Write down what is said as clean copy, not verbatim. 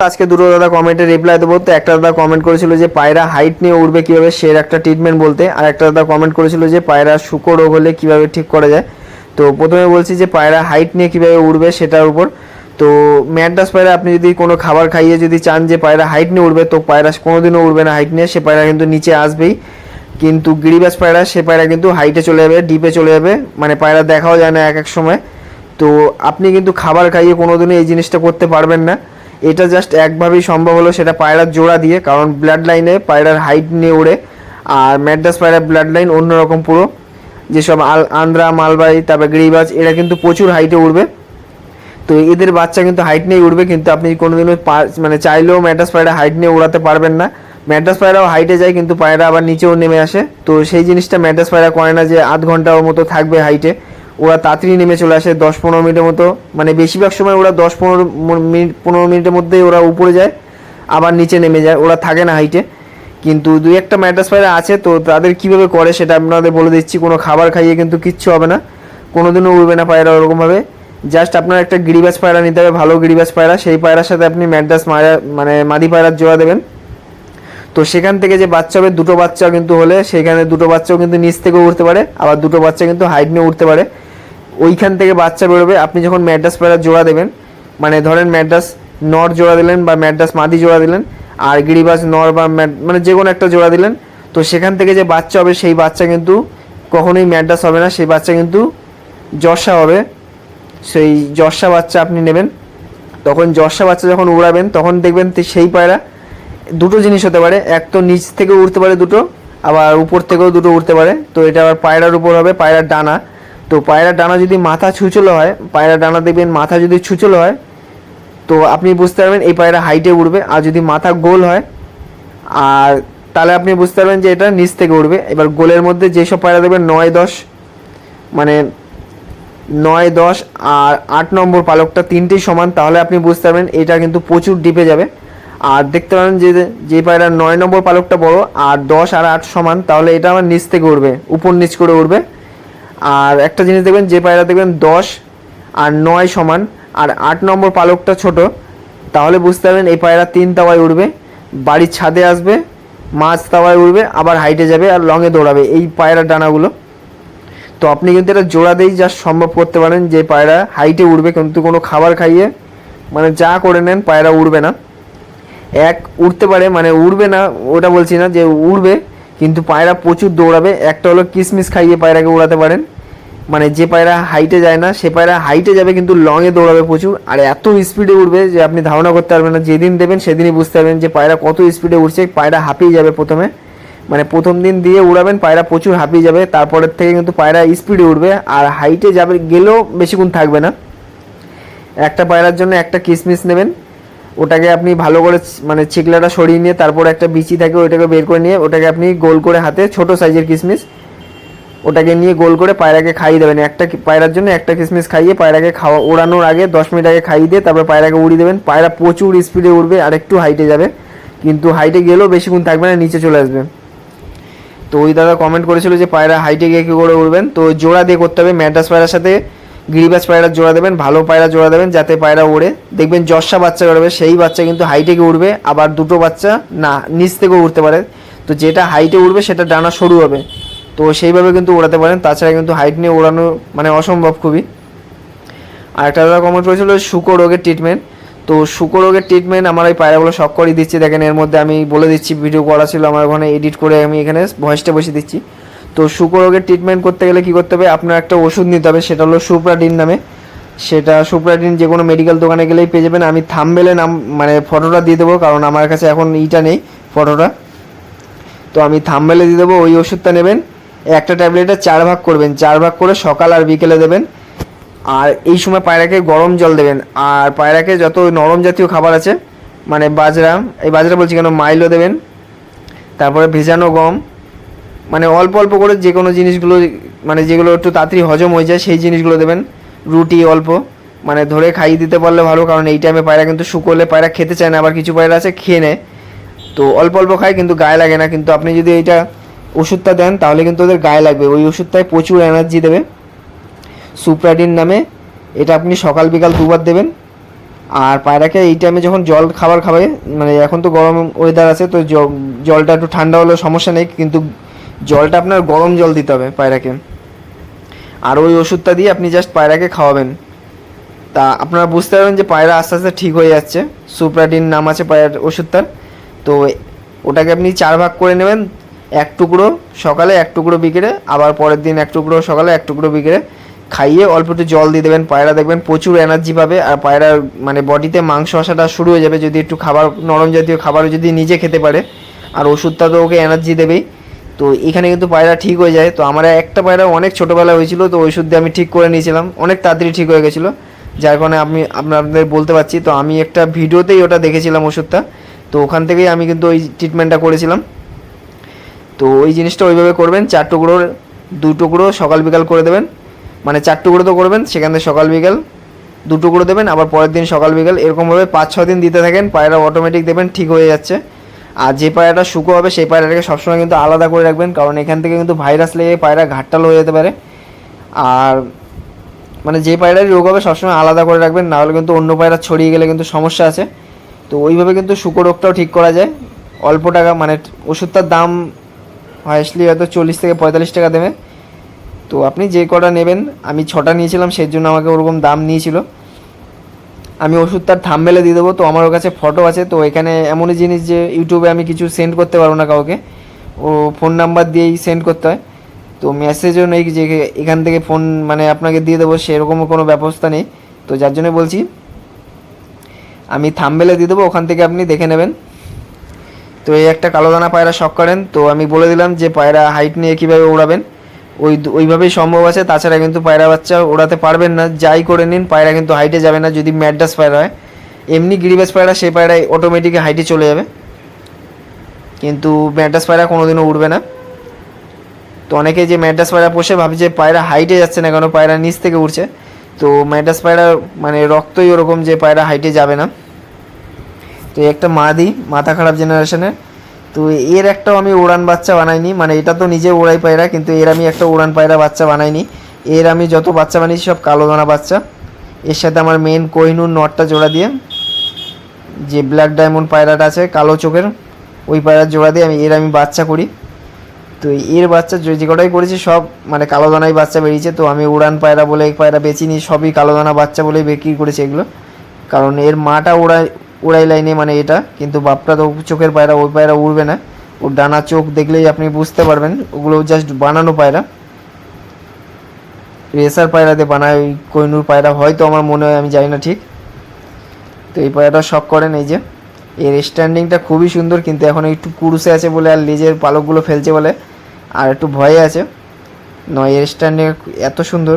আজকে দুটো দাদা কমেন্টে রিপ্লাই দেবো। তো একটা দাদা কমেন্ট করেছিল যে পায়রা হাইট নিয়ে উড়বে কীভাবে, সের একটা ট্রিটমেন্ট বলতে। আর একটা দাদা কমেন্ট করেছিল যে পায়রা শুকর রোগ হলে কীভাবে ঠিক করা যায়। তো প্রথমে বলছি যে পায়রা হাইট নিয়ে কীভাবে উড়বে সেটার উপর। তো ম্যাড্রাস পায়রা আপনি যদি কোনো খাবার খাইয়ে যদি চান যে পায়রা হাইট নিয়ে উড়বে, তো পায়রা কোনোদিনও উড়বে না হাইট নিয়ে, সে পায়রা কিন্তু নিচে আসবেই। কিন্তু গিরিবাজ পায়রা, সে পায়রা কিন্তু হাইটে চলে যাবে, ডিপে চলে যাবে, মানে পায়রা দেখাও যায় না এক এক সময়। তো আপনি কিন্তু খাবার খাইয়ে কোনোদিনও এই জিনিসটা করতে পারবেন না। এটা জাস্ট একভাবেই সম্ভব হলো, সেটা পায়রার জোড়া দিয়ে, কারণ ব্লাড লাইনে পায়রার হাইট নিয়ে ওড়ে। আর ম্যাড্রাস পায়রার ব্লাড লাইন অন্যরকম পুরো। যেসব আন্দ্রা, মালবাই, তারপর গিরিবাজ, এরা কিন্তু প্রচুর হাইটে উড়বে। তো এদের বাচ্চা কিন্তু হাইট নিয়ে উড়বে, কিন্তু আপনি কোনোদিনও মানে চাইলেও ম্যাড্রাস পায়রা হাইট নিয়ে উড়াতে পারবেন না। ম্যাড্রাস পায়রাও হাইটে যায়, কিন্তু পায়রা আবার নিচেও নেমে আসে। তো সেই জিনিসটা ম্যাড্রাস পায়রা করে না যে আধ ঘন্টার মতো থাকবে হাইটে। ওরা তাড়াতাড়ি নেমে চলে আসে 10-15 মিনিটের মতো, মানে বেশিরভাগ সময় ওরা 10-15 মিনিটের মধ্যেই ওরা উপরে যায়, আবার নিচে নেমে যায়, ওরা থাকে না হাইটে। কিন্তু দুই একটা ম্যাড্রাস পায়রা আছে, তো তাদের কীভাবে করে সেটা আপনাদের বলে দিচ্ছি। কোনো খাবার খাইয়ে কিন্তু কিচ্ছু হবে না, কোনোদিনও উড়বে না পায়রা ওরকমভাবে। জাস্ট আপনার একটা গিরিবাজ পায়রা নিতে হবে, ভালো গিরিবাজ পায়রা। সেই পায়রার সাথে আপনি ম্যাড্রাস মানে মাদি পায়রার জোড়া দেবেন। তো সেখান থেকে যে বাচ্চা হবে, দুটো বাচ্চা কিন্তু হলে সেখানে দুটো বাচ্চাও কিন্তু নিচ থেকেও উঠতে পারে, আবার দুটো বাচ্চা কিন্তু হাইট নিয়ে উঠতে পারে। ওইখান থেকে বাচ্চা বেরোবে। আপনি যখন ম্যাড্রাস পায়রা জোড়া দেবেন, মানে ধরেন ম্যাড্রাস নর জোড়া দিলেন বা ম্যাড্রাস মাদি জোড়া দিলেন, আর গিরিবাজ নর বা মানে যে কোনো একটা জোড়া দিলেন, তো সেখান থেকে যে বাচ্চা হবে সেই বাচ্চা কিন্তু কখনোই ম্যাড্রাস হবে না, সেই বাচ্চা কিন্তু জর্সা হবে। সেই জর্সা বাচ্চা আপনি নেবেন। তখন জর্সা বাচ্চা যখন উড়াবেন, তখন দেখবেন সেই পায়রা দুটো জিনিস হতে পারে, এক তো নিচ থেকে উড়তে পারে দুটো, আবার উপর থেকেও দুটো উড়তে পারে। তো এটা আবার পায়রার উপর হবে, পায়রার ডানা। তো পায়রার ডানা যদি মাথা ছুঁচলো হয়, পায়রার ডানা দেখবেন মাথা যদি ছুঁচলো হয়, তো আপনি বুঝতে পারবেন এই পায়রা হাইটে উড়বে। আর যদি মাথা গোল হয়, আর তাহলে আপনি বুঝতে পারবেন যে এটা নিচ থেকে উড়বে। এবার গোলের মধ্যে যেসব পায়রা দেখবেন 9-10, মানে 9-10 আর 8 নম্বর পালকটা তিনটেই সমান, তাহলে আপনি বুঝতে পারবেন এটা কিন্তু প্রচুর ডিপে যাবে। আর দেখতে পারেন যে পায়রা 9 নম্বর পালকটা বড় আর 10 আর 8 সমান, তাহলে এটা আমার নিচ থেকে উড়বে, উপর নিচ করে উড়বে। আর একটা জিনিস দেখবেন, যে পায়রা দেখবেন 10 আর 9 সমান আর 8 নম্বর পালকটা ছোট, তাহলে বুঝতে পারবেন এই পায়রা 3 তাওয়ায় উড়বে, বাড়ির ছাদে আসবে, মাছ তাওয়ায় উড়বে, আবার হাইটে যাবে আর লংয়ে দৌড়াবে, এই পায়রার ডানাগুলো। তো আপনি কিন্তু এটা জোড়া দিয়েই জাস্ট সম্ভব করতে পারেন যে পায়রা হাইটে উড়বে, কিন্তু কোনো খাবার খাইয়ে মানে যা করে নেন পায়রা উড়বে না। উড়তে পারে, মানে উড়বে না ওটা বলছি না, যে উড়বে, কিন্তু পায়রা প্রচুর দৌড়াবে। একটা হলো কিসমিস খাইয়ে পায়রাকে উড়াতে পারেন, মানে যে পায়রা হাইটে যায় না সে পায়রা হাইটে যাবে কিন্তু লংয়ে দৌড়াবে প্রচুর, আর এত স্পিডে উড়বে যে আপনি ধারণা করতে পারবেন না। যেদিন দেবেন সেদিনই বুঝতে পারবেন যে পায়রা কত স্পিডে উড়ছে। পায়রা হাঁপিয়ে যাবে প্রথমে, মানে প্রথম দিন দিয়ে উড়াবেন পায়রা প্রচুর হাঁপিয়ে যাবে, তারপরের থেকে কিন্তু পায়রা স্পিডে উড়বে। আর হাইটে যাবে গেলেও বেশিক্ষণ থাকবে না। একটা পায়রার জন্য একটা কিসমিস নেবেন, ওটাকে আপনি ভালো করে মানে চিকলাটা সরিয়ে নিয়ে, তারপর একটা বিচি থাকে ওইটাকে বের করে নিয়ে, ওটাকে আপনি গোল করে হাতে, ছোট সাইজের কিসমিস, ওটাকে নিয়ে গোল করে পায়রাকে খাইয়ে দেবেন। একটা পায়রার জন্য একটা কিসমিস খাইয়ে পায়রাকে ওড়ানোর আগে 10 মিনিট আগে খাইয়ে দিয়ে তারপর পায়রাকে উড়িয়ে দেবেন। পায়রা প্রচুর স্পিডে উড়বে আর একটু হাইটে যাবে, কিন্তু হাইটে গেলেও বেশিক্ষণ থাকবে না, নিচে চলে আসবে। তো ওই দাদা কমেন্ট করেছিল যে পায়রা হাইটে গিয়ে কী করে উড়বেন। তো জোড়া দিয়ে করতে হবে, ম্যাড্রাস পায়রার সাথে গিরিবাজ পায়রার জোড়া দেবেন, ভালো পায়রা জোড়া দেবেন যাতে পায়রা ওড়ে। দেখবেন জর্সা বাচ্চা করবে, সেই বাচ্চা কিন্তু হাইটে গিয়ে উড়বে, আবার দুটো বাচ্চা না নিচ থেকেও উড়তে পারে। তো যেটা হাইটে উড়বে সেটা ডানা সরু হবে, তো সেইভাবে কিন্তু ওড়াতে পারেন। তাছাড়া কিন্তু হাইট নিয়ে ওড়ানো মানে অসম্ভব খুবই। আর একটা দাদা কমেন্ট করেছিল শুকর রোগের ট্রিটমেন্ট। তো শুকর রোগের ট্রিটমেন্ট আমার এই পায়রাগুলো শখ করে দিচ্ছি, দেখেন এর মধ্যে আমি বলে দিচ্ছি, ভিডিও করা ছিল আমার ওখানে, এডিট করে আমি এখানে ভয়েসটা বসিয়ে দিচ্ছি। তো শুকর রোগের ট্রিটমেন্ট করতে গেলে কী করতে হবে, আপনার একটা ওষুধ নিতে হবে, সেটা হলো সুপ্রাডিন নামে। সেটা সুপ্রাডিন যে কোনো মেডিকেল দোকানে গেলেই পেয়ে যাবেন। আমি থাম্বনেলে নাম মানে ফটোটা দিয়ে দেবো, কারণ আমার কাছে এখন ইটা নেই ফটোটা, তো আমি থাম্বনেলে দিয়ে দেবো। ওই ওষুধটা নেবেন, একটা ট্যাবলেটে 4 ভাগ করবেন, 4 ভাগ করে সকাল আর বিকেলে দেবেন। আর এই সময় পায়রাকে গরম জল দেবেন। আর পায়রাকে যত নরম জাতীয় খাবার আছে, মানে বাজরা, এই বাজরা বলছি কেন, মাইলো দেবেন। তারপরে ভেজানো গম, মানে অল্প অল্প করে যে কোনো জিনিসগুলো, মানে যেগুলো একটু তাড়াতাড়ি হজম হয়ে যায় সেই জিনিসগুলো দেবেন। রুটি অল্প, মানে ধরে খাইয়ে দিতে পারলে ভালো, কারণ এই টাইমে পায়রা কিন্তু শুকোলে পায়রা খেতে চায় না, আবার কিছু পায়রা আছে খেয়ে নেয়। তো অল্প অল্প খায় কিন্তু গায়ে লাগে না, কিন্তু আপনি যদি এইটা ওষুধটা দেন তাহলে কিন্তু ওদের গায়ে লাগবে। ওই ওষুধটায় প্রচুর এনার্জি দেবে, সুপ্রাডিন নামে। এটা আপনি সকাল বিকাল দুবার দেবেন। আর পায়রাকে এই টাইমে যখন জল খাবার খাবে, মানে এখন তো গরম ওয়েদার আছে, তো জলটা একটু ঠান্ডা হলেও সমস্যা নেই, কিন্তু জলটা আপনার গরম জল দিতে হবে পায়রাকে। আর ওই ওষুধটা দিয়ে আপনি জাস্ট পায়রাকে খাওয়াবেন। তা আপনারা বুঝতে পারবেন যে পায়রা আস্তে আস্তে ঠিক হয়ে যাচ্ছে। সুপ্রাটিন নাম আছে পায়রার ওষুধটার। তো ওটাকে আপনি 4 ভাগ করে নেবেন, 1 টুকরো সকালে, 1 টুকরো বিকেলে, আবার পরের দিন 1 টুকরো সকালে, 1 টুকরো বিকেলে খাইয়ে অল্প একটু জল দিয়ে দেবেন। পায়রা দেখবেন প্রচুর এনার্জি পাবে, আর পায়রার মানে বডিতে মাংস আসাটা শুরু হয়ে যাবে যদি একটু খাবার, নরম জাতীয় খাবার যদি নিজে খেতে পারে। আর ওষুধটা তো ওকে এনার্জি দেবেই। তো এখানে কিন্তু পায়রা ঠিক হয়ে যায়। তো আমার একটা পায়রা অনেক ছোটোবেলা হয়েছিল, তো ওষুধ দিয়ে আমি ঠিক করে নিয়েছিলাম, অনেক তাড়াতাড়ি ঠিক হয়ে গেছিলো, যার কারণে আমি আপনাদের বলতে পারছি। তো আমি একটা ভিডিওতেই ওটা দেখেছিলাম ওষুধটা, তো ওখান থেকেই আমি কিন্তু ওই ট্রিটমেন্টটা করেছিলাম। তো ওই জিনিসটা ওইভাবে করবেন, 4 টুকরোর 2 টুকরো সকাল বিকাল করে দেবেন, মানে 4 টুকরো তো করবেন, সেখান থেকে সকাল বিকাল 2 টুকরো দেবেন, আবার পরের দিন সকাল বিকাল, এরকমভাবে 5-6 দিন দিতে থাকেন। পায়রা অটোমেটিক দেবেন ঠিক হয়ে যাচ্ছে। আর যে পায়রাটা শুকো হবে সেই পায়রাটাকে সবসময় কিন্তু আলাদা করে রাখবেন, কারণ এখান থেকে কিন্তু ভাইরাস লেগে পায়রা ঘাটটাল হয়ে যেতে পারে। আর মানে যে পায়রারই রোগ হবে সবসময় আলাদা করে রাখবেন, নাহলে কিন্তু অন্য পায়রা ছড়িয়ে গেলে কিন্তু সমস্যা আছে। তো ওইভাবে কিন্তু শুকো রোগটাও ঠিক করা যায় অল্প টাকা, মানে ওষুধটার দাম হাইস্টলি হয়তো 40 থেকে 45 টাকা দেবে। তো আপনি যে কটা নেবেন, আমি 6টা নিয়েছিলাম, সেই জন্য আমাকে ওরকম দাম নিয়েছিল। আমি ওষুধটার থাম্বনেলে দিয়ে দেবো। তো আমার কাছে ফটো আছে। তো এখানে এমনই জিনিস যে ইউটিউবে আমি কিছু সেন্ড করতে পারবো না কাউকে, ও ফোন নাম্বার দিয়েই সেন্ড করতে হয়। তো মেসেজও নেই যে এখান থেকে ফোন মানে আপনাকে দিয়ে দেবো, সেরকমও কোনো ব্যবস্থা নেই। তো যার জন্য বলছি আমি থাম্বনেলে দিয়ে দেবো, ওখান থেকে আপনি দেখে নেবেন। তো এই একটা কালো দানা পায়রা শখ করেন, তো আমি বলে দিলাম যে পায়রা হাইট নিয়ে কীভাবে উড়াবেন, ওইভাবেই সম্ভব আছে। তাছাড়া কিন্তু পায়রা বাচ্চা ওড়াতে পারবেন না, যাই করে নিন পায়রা কিন্তু হাইটে যাবে না। যদি ম্যাড্রাস পায়রা হয়, এমনি গিরিবাজ পায়রা, সেই পায়রা অটোমেটিক হাইটে চলে যাবে, কিন্তু ম্যাড্রাস পায়রা কোনোদিনও উড়বে না। তো অনেকে যে ম্যাড্রাস পায়রা পোষে ভাবে যে পায়রা হাইটে যাচ্ছে না, কেন পায়রা নিচ থেকে উঠছে। তো ম্যাড্রাস পায়রা মানে রক্তই ওরকম যে পায়রা হাইটে যাবে না। তো একটা মাদি মাথা খারাপ জেনারেশনের। তো এর একটাও আমি উড়ান বাচ্চা বানাইনি, মানে এটা তো নিজে উড়াই পায়রা, কিন্তু এর আমি একটা উড়ান পায়রা বাচ্চা বানাইনি। এর আমি যত বাচ্চা বানিয়েছি সব কালো দানা বাচ্চা। এর সাথে আমার মেন কোহিনুর নটটা জোড়া দিয়ে, যে ব্ল্যাক ডায়মন্ড পায়রাটা আছে কালো চোখের, ওই পায়রার জোড়া দিয়ে আমি বাচ্চা করি। তো এর বাচ্চা যে কটাই করেছি সব মানে কালো দানাই বাচ্চা বেরিয়েছে। তো আমি উড়ান পায়রা বলে এই পায়রা বেচিনি, সবই কালো দানা বাচ্চা বলেই বিক্রি করেছি এগুলো, কারণ এর মাটা উড়াই লাইনে মানে এটা, কিন্তু বাপটা তো চোখের পায়রা, ওই পায়রা উড়বে না। ওর ডানা চোখ দেখলেই আপনি বুঝতে পারবেন, ওগুলো জাস্ট বানানো পায়রা, রেসার পায়রাতে বানায় ওই কোহিনুর পায়রা, হয়তো আমার মনে হয়, আমি জানি না ঠিক। তো এই পায়রাটা শখ করেন। এই যে এর স্ট্যান্ডিংটা খুবই সুন্দর, কিন্তু এখন একটু কুরুসে আছে বলে আর লেজের পালকগুলো ফেলছে বলে আর একটু ভয়ে আছে, নয় এর স্ট্যান্ডিং এত সুন্দর।